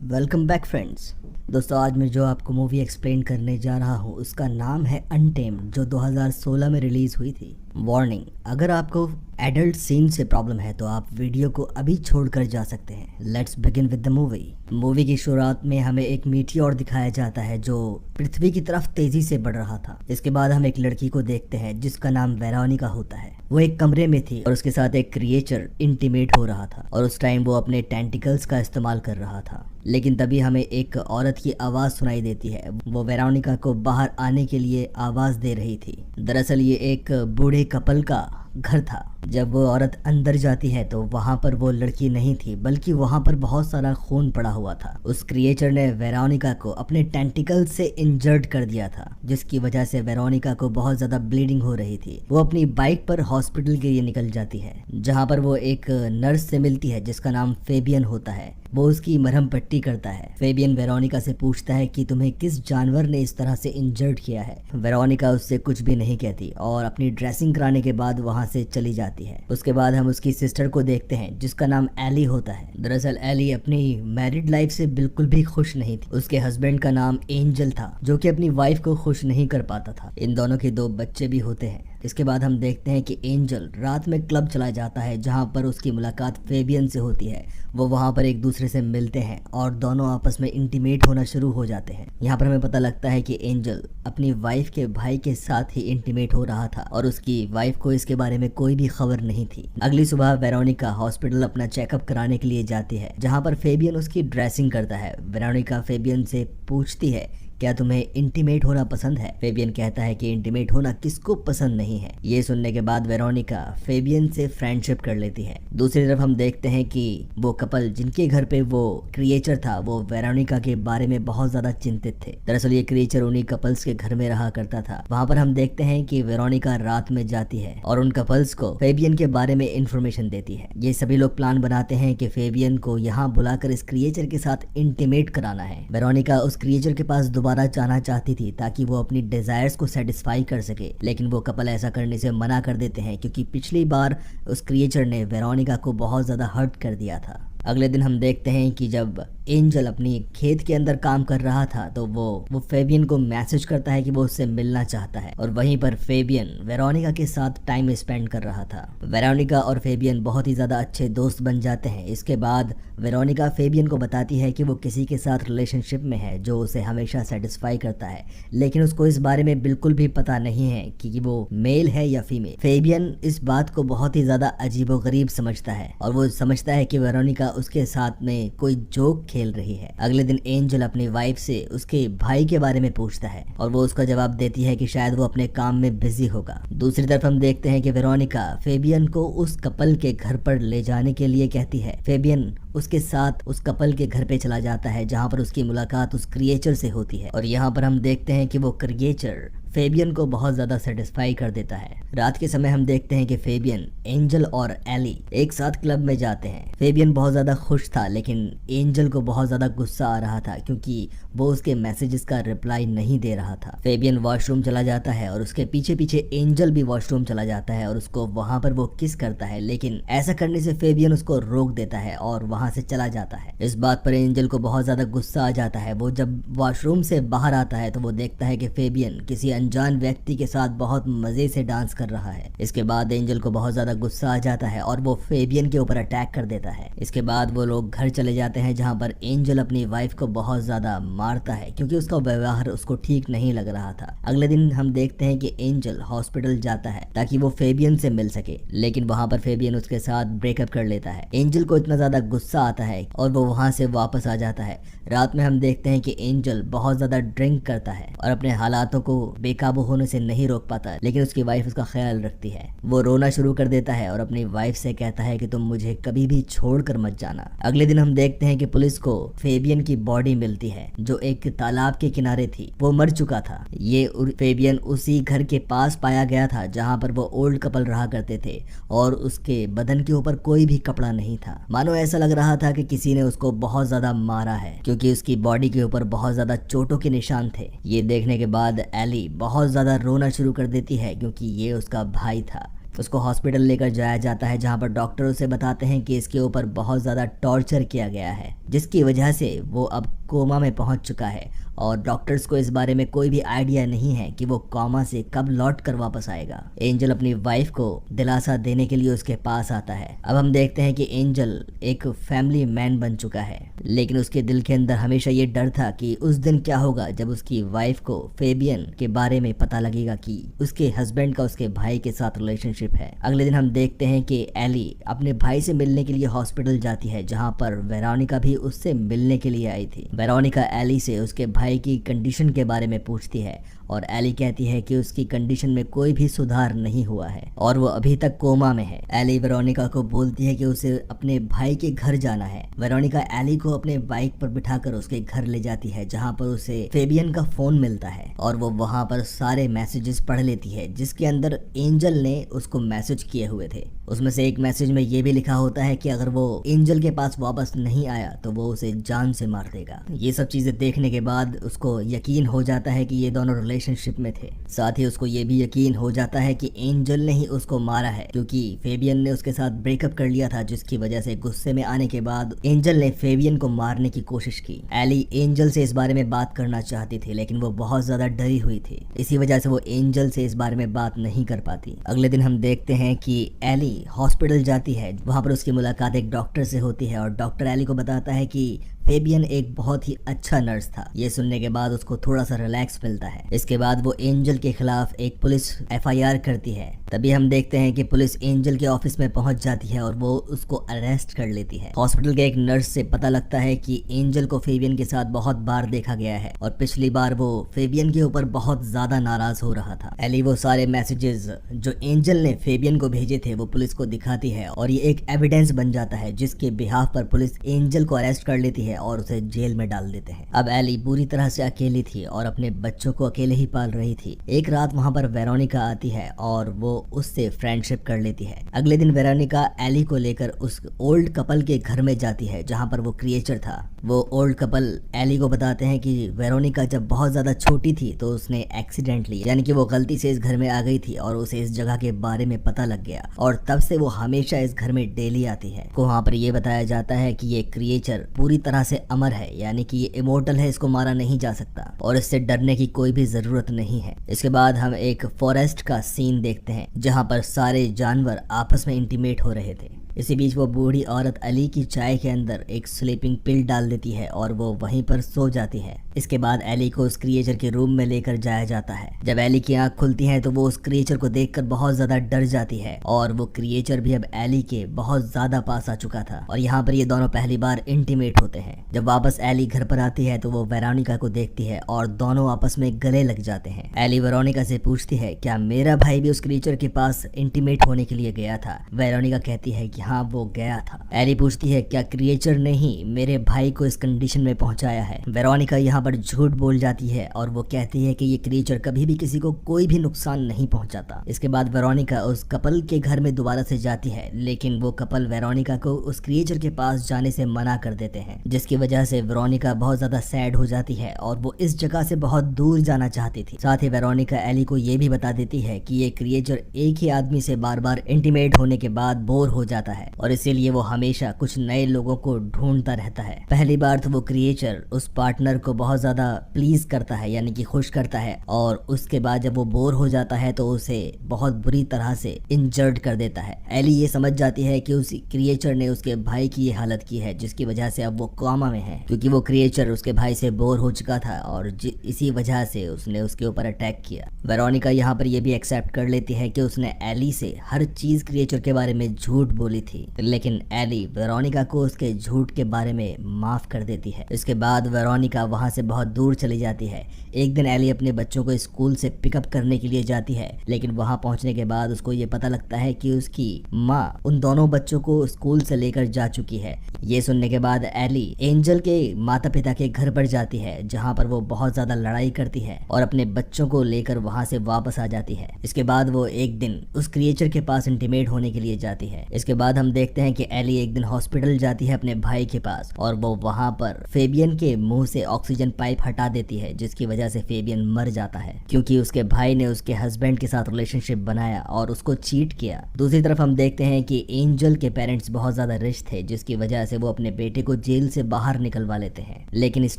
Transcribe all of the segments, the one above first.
Welcome back friends. दोस्तों, आज मैं जो आपको मूवी एक्सप्लेन करने जा रहा हूँ उसका नाम है अनटेम्ड, जो 2016 में रिलीज़ हुई थी। वार्निंग, अगर आपको एडल्ट सीन से प्रॉब्लम है तो आप वीडियो को अभी छोड़कर जा सकते हैं। Let's begin with the movie. Movie की शुरुआत में हमें एक मीटियोर दिखाया जाता है जो पृथ्वी की तरफ तेजी से बढ़ रहा था। इसके बाद हम एक लड़की को देखते हैं जिसका नाम वेरोनिका होता है। वो एक कमरे में थी और उसके साथ एक क्रिएचर इंटीमेट हो रहा था और उस टाइम वो अपने टेंटिकल्स का इस्तेमाल कर रहा था। लेकिन तभी हमें एक औरत की आवाज़ सुनाई देती है। वो वेरोनिका को बाहर आने के लिए आवाज़ दे रही थी। दरअसल ये एक बूढ़े कपल का घर था। जब वो औरत अंदर जाती है तो वहां पर वो लड़की नहीं थी, बल्कि वहां पर बहुत सारा खून पड़ा हुआ था। उस क्रिएचर ने वेरोनिका को अपने टेंटिकल से इंजर्ड कर दिया था, जिसकी वजह से वेरोनिका को बहुत ज्यादा ब्लीडिंग हो रही थी। वो अपनी बाइक पर हॉस्पिटल के लिए निकल जाती है, जहां पर वो एक नर्स से मिलती है जिसका नाम फेबियन होता है। वो उसकी मरहम पट्टी करता है। फेबियन वेरोनिका से पूछता है कि तुम्हें किस जानवर ने इस तरह से इंजर्ड किया है। वेरोनिका उससे कुछ भी नहीं कहती और अपनी ड्रेसिंग कराने के बाद वहां से चली जाती है। उसके बाद हम उसकी सिस्टर को देखते हैं जिसका नाम एली होता है। दरअसल एली अपनी मैरिड लाइफ से बिल्कुल भी खुश नहीं थी। उसके हस्बैंड का नाम एंजल था, जो कि अपनी वाइफ को खुश नहीं कर पाता था। इन दोनों के 2 बच्चे भी होते हैं। इसके बाद हम देखते हैं कि एंजल रात में क्लब चला जाता है, जहां पर उसकी मुलाकात फेबियन से होती है। वो वहां पर एक दूसरे से मिलते हैं और दोनों आपस में इंटीमेट होना शुरू हो जाते हैं। यहाँ पर हमें पता लगता है कि एंजल अपनी वाइफ के भाई के साथ ही इंटीमेट हो रहा था और उसकी वाइफ को इसके बारे में कोई भी खबर नहीं थी। अगली सुबह वेरोनिका हॉस्पिटल अपना चेकअप कराने के लिए जाती है, जहाँ पर फेबियन उसकी ड्रेसिंग करता है। वेरोनिका फेबियन से पूछती है, क्या तुम्हें इंटीमेट होना पसंद है? फेबियन कहता है कि इंटीमेट होना किसको पसंद नहीं है। ये सुनने के बाद वेरोनिका फेबियन से फ्रेंडशिप कर लेती है। दूसरी तरफ हम देखते हैं कि वो कपल जिनके घर पे वो क्रिएचर था, वो वेरोनिका के बारे में बहुत ज्यादा चिंतित थे। दरअसल ये क्रिएचर उन्हीं कपल्स के घर में रहा करता था। वहाँ पर हम देखते हैं कि वेरोनिका रात में जाती है और उन कपल्स को फेबियन के बारे में इंफॉर्मेशन देती है। ये सभी लोग प्लान बनाते हैं कि फेबियन को यहाँ बुलाकर इस क्रिएचर के साथ इंटीमेट कराना है। वेरोनिका उस क्रिएचर के पास दोबारा जाना चाहती थी ताकि वो अपनी डिजायर्स को सेटिस्फाई कर सके, लेकिन वो कपल ऐसा करने से मना कर देते हैं क्योंकि पिछली बार उस क्रिएचर ने वेरोनिका को बहुत ज्यादा हर्ट कर दिया था। अगले दिन हम देखते हैं कि जब एंजल अपनी खेत के अंदर काम कर रहा था तो वो फेबियन को मैसेज करता है कि वो उससे मिलना चाहता है और वहीं पर फेबियन वेरोनिका के साथ टाइम स्पेंड कर रहा था। वेरोनिका और फेबियन बहुत ही ज्यादा अच्छे दोस्त बन जाते हैं। इसके बाद वेरोनिका फेबियन को बताती है कि वो किसी के साथ रिलेशनशिप में है जो उसे हमेशा सेटिस्फाई करता है, लेकिन उसको इस बारे में बिल्कुल भी पता नहीं है कि वो मेल है या फीमेल। फेबियन इस बात को बहुत ही ज्यादा अजीबोगरीब समझता है और वो समझता है कि वेरोनिका उसके साथ में कोई जोक खेल रही है। अगले दिन एंजल अपनी वाइफ से उसके भाई के बारे में पूछता है और वो उसका जवाब देती है कि शायद वो अपने काम में बिजी होगा। दूसरी तरफ हम देखते हैं कि वेरोनिका फेबियन को उस कपल के घर पर ले जाने के लिए कहती है। फेबियन उसके साथ उस कपल के घर पे चला जाता है, जहां पर उसकी मुलाकात उस क्रिएचर से होती है और यहाँ पर हम देखते हैं कि वो क्रिएचर फेबियन को बहुत ज्यादा सेटिस्फाई कर देता है। रात के समय हम देखते हैं कि फेबियन, एंजल और एली एक साथ क्लब में जाते हैं। फेबियन बहुत ज्यादा खुश था, लेकिन एंजल को बहुत ज्यादा गुस्सा आ रहा था क्योंकि वो उसके मैसेजेस का रिप्लाई नहीं दे रहा था। फेबियन वॉशरूम चला जाता है और उसके पीछे पीछे एंजल भी वॉशरूम चला जाता है और उसको वहां पर वो किस करता है, लेकिन ऐसा करने से फेबियन उसको रोक देता है और वहां से चला जाता है। इस बात पर एंजल को बहुत ज्यादा गुस्सा आ जाता है। वो जब वॉशरूम से बाहर आता है तो वो देखता है कि फेबियन किसी अनजान व्यक्ति के साथ बहुत मजे से डांस कर रहा है। इसके बाद एंजल को बहुत ज्यादा गुस्सा आ जाता है और वो फेबियन के ऊपर अटैक कर देता है। इसके बाद वो लोग घर चले जाते हैं, जहां पर एंजल अपनी वाइफ को बहुत ज्यादा मारता है क्योंकि उसका व्यवहार उसको ठीक नहीं लग रहा था। अगले दिन हम देखते हैं कि एंजल हॉस्पिटल जाता है ताकि वो फेबियन से मिल सके, लेकिन वहां पर फेबियन उसके साथ ब्रेकअप कर लेता है। एंजल को इतना ज्यादा गुस्सा आता है और वो वहां से वापस आ जाता है। रात में हम देखते हैं कि एंजल बहुत ज्यादा ड्रिंक करता है और अपने हालातों को बेकाबू होने से नहीं रोक पाता, लेकिन उसकी वाइफ उसका ख्याल रखती है। वो रोना शुरू कर देता है और अपनी वाइफ से कहता है कि तुम मुझे कभी भी छोड़कर मत जाना। अगले दिन हम देखते हैं कि पुलिस को फेबियन की बॉडी मिलती है जो एक तालाब के किनारे थी। वो मर चुका था। ये फेबियन उसी घर के पास पाया गया था जहाँ पर वो ओल्ड कपल रहा करते थे और उसके बदन के ऊपर कोई भी कपड़ा नहीं था। मानो ऐसा लग रहा था कि किसी ने उसको बहुत ज्यादा मारा है क्योंकि उसकी बॉडी के ऊपर बहुत ज्यादा चोटों के निशान थे। ये देखने के बाद एली बहुत ज्यादा रोना शुरू कर देती है क्योंकि ये उसका भाई था। उसको हॉस्पिटल लेकर जाया जाता है, जहाँ पर डॉक्टर उसे बताते हैं कि इसके ऊपर बहुत ज़्यादा टॉर्चर किया गया है, जिसकी वजह से वो अब कोमा में पहुंच चुका है और डॉक्टर्स को इस बारे में कोई भी आइडिया नहीं है कि वो कोमा से कब लौट कर वापस आएगा। एंजल अपनी वाइफ को दिलासा देने के लिए उसके पास आता है। अब हम देखते हैं कि एंजल एक फैमिली मैन बन चुका है, लेकिन उसके दिल के अंदर हमेशा ये डर था कि उस दिन क्या होगा जब उसकी वाइफ को फेबियन के बारे में पता लगेगा कि उसके हस्बैंड का उसके भाई के साथ रिलेशनशिप है। अगले दिन हम देखते हैं कि एली अपने भाई से मिलने के लिए हॉस्पिटल जाती है, जहाँ पर वेरोनिका भी उससे मिलने के लिए आई थी। वेरोनिका एली से उसके भाई की कंडीशन के बारे में पूछती है और एली कहती है कि उसकी कंडीशन में कोई भी सुधार नहीं हुआ है और वो अभी तक कोमा में है। एली वेरोनिका को बोलती है कि उसे अपने भाई के घर जाना है। वेरोनिका एली को अपने बाइक पर बिठाकर उसके घर ले जाती है, जहाँ पर उसे फेबियन का फोन मिलता है और वो वहाँ पर सारे मैसेजेस पढ़ लेती है, जिसके अंदर एंजल ने उसको मैसेज किए हुए थे। उसमें से एक मैसेज में ये भी लिखा होता है कि अगर वो एंजल के पास वापस नहीं आया तो वो उसे जान से मार देगा। ये सब चीजें देखने के बाद उसको यकीन हो जाता है कि ये दोनों रिलेशनशिप में थे। साथ ही उसको ये भी यकीन हो जाता है कि एंजल ने ही उसको मारा है, क्योंकि फेबियन ने उसके साथ ब्रेकअप कर लिया था, जिसकी वजह से गुस्से में आने के बाद एंजल ने फेबियन को मारने की कोशिश की। एली एंजल से इस बारे में बात करना चाहती थी, लेकिन वो बहुत ज्यादा डरी हुई थी, इसी वजह से वो एंजल से इस बारे में बात नहीं कर पाती। अगले दिन हम देखते हैं कि एली हॉस्पिटल जाती है। वहां पर उसकी मुलाकात एक डॉक्टर से होती है और डॉक्टर एली को बताता है कि फेबियन एक बहुत ही अच्छा नर्स था। ये सुनने के बाद उसको थोड़ा सा रिलैक्स मिलता है। इसके बाद वो एंजल के खिलाफ एक पुलिस एफआईआर करती है। तभी हम देखते हैं कि पुलिस एंजल के ऑफिस में पहुंच जाती है और वो उसको अरेस्ट कर लेती है। हॉस्पिटल के एक नर्स से पता लगता है कि एंजल को फेबियन के साथ बहुत बार देखा गया है और पिछली बार वो फेबियन के ऊपर बहुत ज्यादा नाराज हो रहा था। एली वो सारे मैसेजेस जो एंजल ने फेबियन को भेजे थे वो पुलिस को दिखाती है और ये एक एविडेंस बन जाता है, जिसके बिहाफ पर पुलिस एंजल को अरेस्ट कर लेती है और उसे जेल में डाल देते हैं। अब एली पूरी तरह से अकेली थी और अपने बच्चों को अकेले ही पाल रही थी। एक रात वहां पर वेरोनिका आती है और वो उससे फ्रेंडशिप कर लेती है। अगले दिन वेरोनिका एली को लेकर उस ओल्ड कपल के घर में जाती है, जहां पर वो क्रिएचर था। वो ओल्ड कपल एली को बताते हैं कि वेरोनिका जब बहुत ज्यादा छोटी थी तो उसने एक्सीडेंटली, यानी कि वो गलती से इस घर में आ गई थी और उसे इस जगह के बारे में पता लग गया और तब से वो हमेशा इस घर में डेली आती है। वहां पर ये बताया जाता है कि ये क्रिएचर पूरी तरह से अमर है, यानी कि ये इमोर्टल है, इसको मारा नहीं जा सकता और इससे डरने की कोई भी जरूरत नहीं है। इसके बाद हम एक फॉरेस्ट का सीन देखते हैं, जहां पर सारे जानवर आपस में इंटीमेट हो रहे थे। इसी बीच वो बूढ़ी औरत अली की चाय के अंदर एक स्लीपिंग पिल डाल देती है और वो वहीं पर सो जाती है। इसके बाद एली को उस क्रिएचर के रूम में लेकर जाया जाता है। जब एली की आंख खुलती है तो वो उस क्रिएचर को देखकर बहुत ज्यादा डर जाती है और वो क्रिएचर भी अब एली के बहुत ज्यादा पास आ चुका था और यहाँ पर ये दोनों पहली बार इंटीमेट होते हैं। जब वापस एली घर पर आती है तो वो वेरोनिका को देखती है और दोनों आपस में गले लग जाते हैं। एली वेरोनिका से पूछती है, क्या मेरा भाई भी उस क्रिएचर के पास इंटीमेट होने के लिए गया था? वेरोनिका कहती है कि हाँ, वो गया था। एली पूछती है, क्या क्रिएचर ने ही मेरे भाई को इस कंडीशन में पहुंचाया है? वेरोनिका यहाँ पर झूठ बोल जाती है और वो कहती है कि ये क्रिएचर कभी भी किसी को कोई भी नुकसान नहीं पहुंचाता। इसके बाद वेरोनिका उस कपल के घर में दोबारा से जाती है, लेकिन वो कपल वेरोनिका को उस क्रिएचर के पास जाने से मना कर देते हैं, जिसकी वजह से वेरोनिका बहुत ज्यादा सैड हो जाती है और वो इस जगह से बहुत दूर जाना चाहती थी। साथ ही वेरोनिका एली को ये भी बता देती है कि ये क्रिएचर एक ही आदमी से बार बार इंटीमेट होने के बाद बोर हो जाता है और इसीलिए वो हमेशा कुछ नए लोगों को ढूंढता रहता है। पहली बार तो वो क्रिएचर उस पार्टनर को बहुत ज्यादा प्लीज करता है, यानी कि खुश करता है, और उसके बाद जब वो बोर हो जाता है तो उसे बहुत बुरी तरह से इंजर्ड कर देता है। एली ये समझ जाती है कि उस क्रिएचर ने उसके भाई की ये हालत की है, जिसकी वजह से अब वो कोमा में है, क्योंकि वो क्रिएचर उसके भाई से बोर हो चुका था और इसी वजह से उसने उसके ऊपर अटैक किया। वेरोनिका यहाँ पर ये भी एक्सेप्ट कर लेती है कि उसने एली से हर चीज क्रिएचर के बारे में झूठ बोली थी, लेकिन एली वेरोनिका को उसके झूठ के बारे में माफ कर देती है। इसके बाद वेरोनिका वहां से बहुत दूर चली जाती है। एक दिन एली अपने बच्चों को स्कूल से पिकअप करने के लिए जाती है, लेकिन वहां पहुंचने के बाद उसको ये पता लगता है कि उसकी माँ उन दोनों बच्चों को स्कूल से लेकर जा चुकी है। ये सुनने के बाद एली एंजल के माता पिता के घर पर जाती है, जहाँ पर वो बहुत ज्यादा लड़ाई करती है और अपने बच्चों को लेकर वहां से वापस आ जाती है। इसके बाद वो एक दिन उस क्रिएचर के पास इंटीमेट होने के लिए जाती है। इसके बाद हम देखते हैं कि एली एक दिन हॉस्पिटल जाती है अपने भाई के पास और वो वहां पर फेबियन के मुंह से ऑक्सीजन ऑक्सीजन पाइप हटा देती है, जिसकी वजह से फेबियन मर जाता है क्योंकि उसके भाई ने उसके हस्बैंड के साथ रिलेशनशिप बनाया और उसको चीट किया। दूसरी तरफ हम देखते हैं कि एंजल के पेरेंट्स बहुत ज्यादा रिच थे, जिसकी वजह से वो अपने बेटे को जेल से बाहर निकलवा लेते हैं। लेकिन इस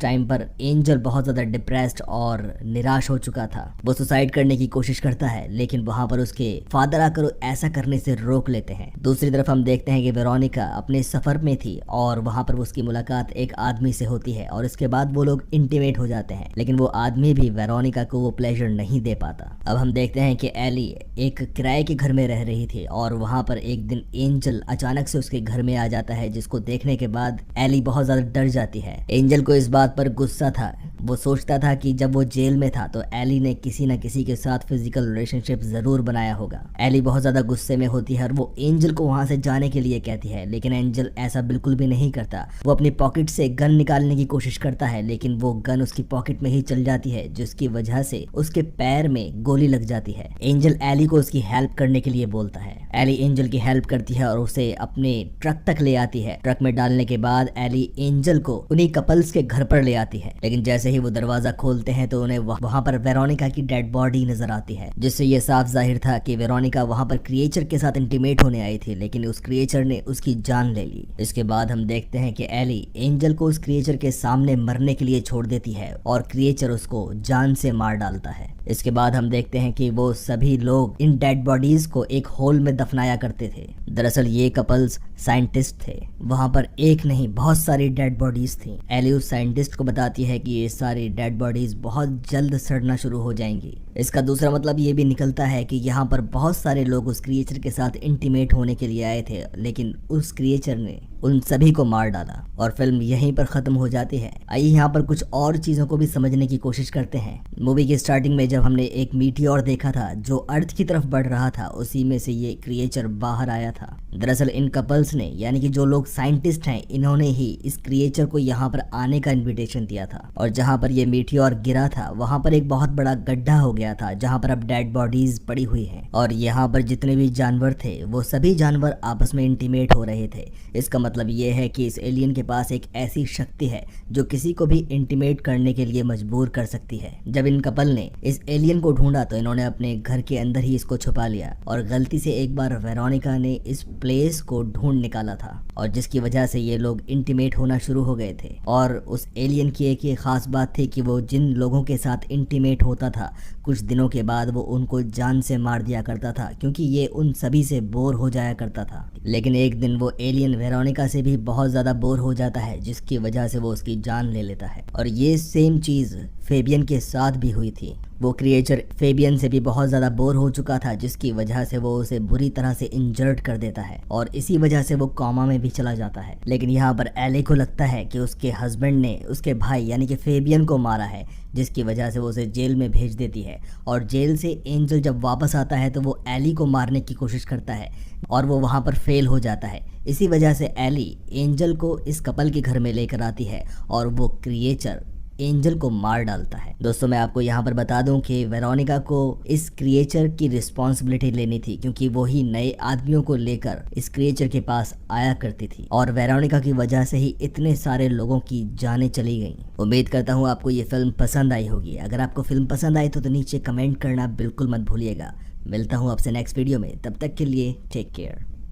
टाइम पर एंजल बहुत ज्यादा डिप्रेस्ड और निराश हो चुका था। वो सुसाइड करने की कोशिश करता है, लेकिन वहां पर उसके फादर आकर ऐसा करने से रोक लेते हैं। दूसरी तरफ हम देखते हैं कि वेरोनिका अपने सफर में थी और वहां पर उसकी मुलाकात एक आदमी से होती है और इसके बाद वो लोग इंटीमेट हो जाते हैं, लेकिन वो आदमी भी वेरोनिका को वो प्लेजर नहीं दे पाता। अब हम देखते हैं कि एली एक किराए के घर में रह रही थी और वहां पर एक दिन एंजल अचानक से उसके घर में आ जाता है, जिसको देखने के बाद एली बहुत ज्यादा डर जाती है। एंजल को इस बात पर गुस्सा था। वो सोचता था कि जब वो जेल में था तो एली ने किसी न किसी के साथ फिजिकल रिलेशनशिप जरूर बनाया होगा। एली बहुत ज्यादा गुस्से में होती है और वो एंजल को वहां से जाने के लिए कहती है, लेकिन एंजल ऐसा बिल्कुल भी नहीं करता। वो अपनी पॉकेट से गन निकालने की कोशिश करता है, लेकिन वो गन उसकी पॉकेट में ही चल जाती है, जिसकी वजह से उसके पैर में गोली लग जाती है। एंजल एली को उसकी हेल्प करने के लिए बोलता है। एली एंजल की हेल्प करती है और उसे अपने ट्रक तक ले आती है। ट्रक में डालने के बाद एली एंजल को उन्हीं कपल्स के घर पर ले आती है, लेकिन जैसे ही वो दरवाजा खोलते हैं तो उन्हें वहां पर वेरोनिका की डेड बॉडी नजर आती है, जिससे ये साफ जाहिर था कि वेरोनिका वहां पर क्रिएचर के साथ इंटीमेट होने आई थी, लेकिन उस क्रिएचर ने उसकी जान ले ली। इसके बाद हम देखते हैं कि एली एंजल को उस क्रिएचर के सामने मरने के लिए छोड़ देती है और क्रिएचर उसको जान से मार डालता है। इसके बाद हम देखते हैं कि वो सभी लोग इन डेड बॉडीज को एक होल में दफनाया करते थे। दरअसल ये कपल्स साइंटिस्ट थे। वहां पर एक नहीं बहुत सारी डेड बॉडीज थी। एली उस साइंटिस्ट को बताती है कि ये सारी डेड बॉडीज बहुत जल्द सड़ना शुरू हो जाएंगी। इसका दूसरा मतलब ये भी निकलता है कि यहाँ पर बहुत सारे लोग उस क्रिएचर के साथ इंटीमेट होने के लिए आए थे, लेकिन उस क्रिएचर ने उन सभी को मार डाला और फिल्म यहीं पर खत्म हो जाती है। आइए यहाँ पर कुछ और चीजों को भी समझने की कोशिश करते हैं। मूवी की स्टार्टिंग में जब हमने एक मीटियोर देखा था जो अर्थ की तरफ बढ़ रहा था, उसी में से ये क्रिएचर बाहर आया था। दरअसल इन कपल्स ने, यानी कि जो लोग साइंटिस्ट हैं, इन्होंने ही इस क्रिएचर को यहाँ पर आने का इन्विटेशन दिया था और जहाँ पर ये मीटियोर गिरा था वहां पर एक बहुत बड़ा गड्ढा हो गया था, जहाँ पर अब डेड बॉडीज पड़ी हुई हैं और यहाँ पर जितने भी जानवर थे वो सभी जानवर आपस में इंटीमेट हो रहे थे। इसका मतलब ये है कि इस एलियन के पास एक ऐसी शक्ति है जो किसी को भी इंटीमेट करने के लिए मजबूर कर सकती है। जब इन कपल ने इस एलियन को ढूंढा तो इन्होंने अपने घर के अंदर ही इसको छुपा लिया और गलती से एक बार वेरोनिका ने इस प्लेस को ढूंढ निकाला था और जिसकी वजह से ये लोग इंटीमेट होना शुरू हो गए थे। और उस एलियन की एक ये खास बात थी कि वो जिन लोगों के साथ इंटीमेट होता था कुछ दिनों के बाद वो उनको जान से मार दिया करता था, क्योंकि ये उन सभी से बोर हो जाया करता था। लेकिन एक दिन वो एलियन वेरोनिका से भी बहुत ज्यादा बोर हो जाता है, जिसकी वजह से वो उसकी जान ले लेता है और ये सेम चीज फेबियन के साथ भी हुई थी। वो क्रिएचर फेबियन से भी बहुत ज़्यादा बोर हो चुका था, जिसकी वजह से वो उसे बुरी तरह से इंजर्ड कर देता है और इसी वजह से वो कोमा में भी चला जाता है। लेकिन यहाँ पर एली को लगता है कि उसके हस्बैंड ने उसके भाई यानी कि फेबियन को मारा है, जिसकी वजह से वो उसे जेल में भेज देती है और जेल से एंजल जब वापस आता है तो वो एली को मारने की कोशिश करता है और वो वहाँ पर फेल हो जाता है। इसी वजह से एली एंजल को इस कपल के घर में लेकर आती है और वो क्रिएचर एंजल को मार डालता है। दोस्तों मैं आपको यहाँ पर बता दूं कि वेरोनिका को इस क्रिएचर की रिस्पॉन्सिबिलिटी लेनी थी, क्योंकि वो ही नए आदमियों को लेकर इस क्रिएचर के पास आया करती थी और वेरोनिका की वजह से ही इतने सारे लोगों की जानें चली गईं। उम्मीद करता हूँ आपको ये फिल्म पसंद आई होगी। अगर आपको फिल्म पसंद आई तो नीचे कमेंट करना बिल्कुल मत भूलिएगा। मिलता हूँ आपसे नेक्स्ट वीडियो में, तब तक के लिए टेक केयर।